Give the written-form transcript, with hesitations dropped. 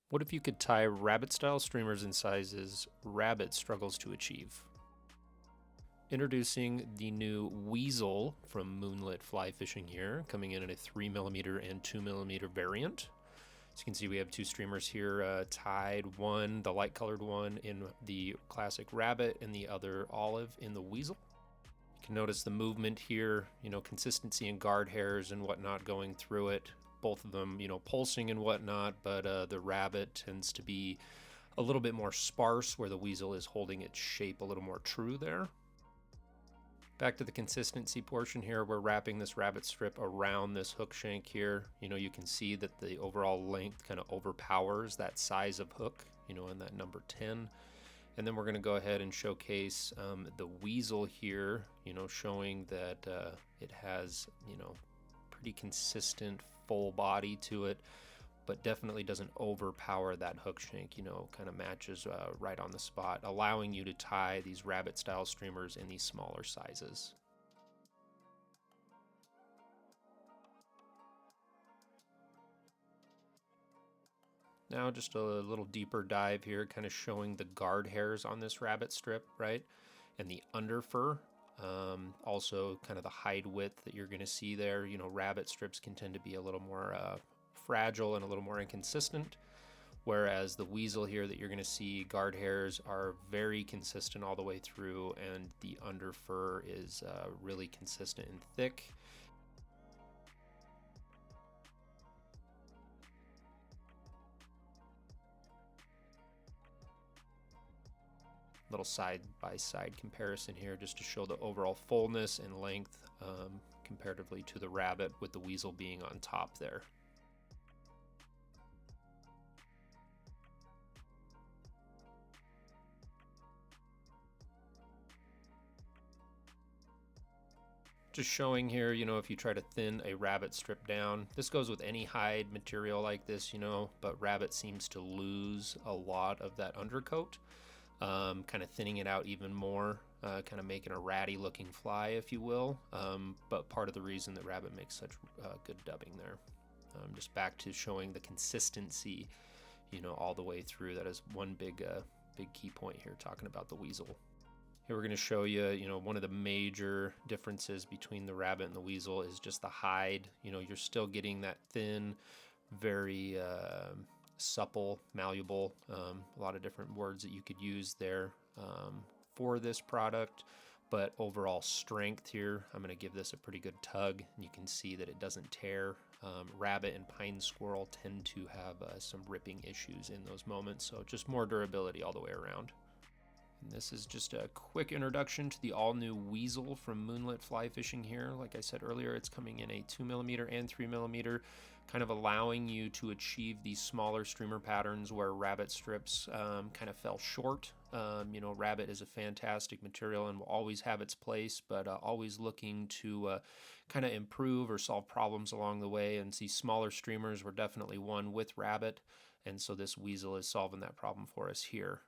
What if you could tie rabbit-style streamers in sizes rabbit struggles to achieve? Introducing the new Weasel from Moonlit Fly Fishing here, coming in at a 3mm and 2mm variant. As you can see, we have two streamers here tied, one, the light colored one, in the classic rabbit and the other olive in the Weasel. You can notice the movement here, consistency in guard hairs and whatnot going through it. Both of them, pulsing and whatnot, but the rabbit tends to be a little bit more sparse, where the Weasel is holding its shape a little more true there. Back to the consistency portion here, we're wrapping this rabbit strip around this hook shank here. You can see that the overall length kind of overpowers that size of hook, in that number 10. And then we're going to go ahead and showcase the Weasel here, showing that it has, pretty consistent full body to it, but definitely doesn't overpower that hook shank, kind of matches right on the spot, allowing you to tie these rabbit style streamers in these smaller sizes. Now just a little deeper dive here, kind of showing the guard hairs on this rabbit strip, right? And the underfur. Also kind of the hide width that you're going to see there. Rabbit strips can tend to be a little more fragile and a little more inconsistent, whereas the Weasel here that you're going to see, guard hairs are very consistent all the way through, and the underfur is really consistent and thick. Little side-by-side comparison here just to show the overall fullness and length comparatively to the rabbit, with the Weasel being on top there. Just showing here, if you try to thin a rabbit strip down, this goes with any hide material like this, but rabbit seems to lose a lot of that undercoat. Kind of thinning it out even more, kind of making a ratty looking fly, if you will, but part of the reason that rabbit makes such good dubbing there. Just back to showing the consistency, all the way through. That is one big key point here, talking about the Weasel. Here we're going to show you, one of the major differences between the rabbit and the Weasel is just the hide. You're still getting that thin, very supple, malleable, a lot of different words that you could use there for this product, but overall strength here, I'm going to give this a pretty good tug, and you can see that it doesn't tear. Rabbit and pine squirrel tend to have some ripping issues in those moments, so just more durability all the way around. And this is just a quick introduction to the all-new Weasel from Moonlit Fly Fishing here. Like I said earlier, it's coming in a 2mm and 3mm, kind of allowing you to achieve these smaller streamer patterns where rabbit strips kind of fell short. Rabbit is a fantastic material and will always have its place, but always looking to kind of improve or solve problems along the way. And these smaller streamers were definitely one with rabbit, and so this Weasel is solving that problem for us here.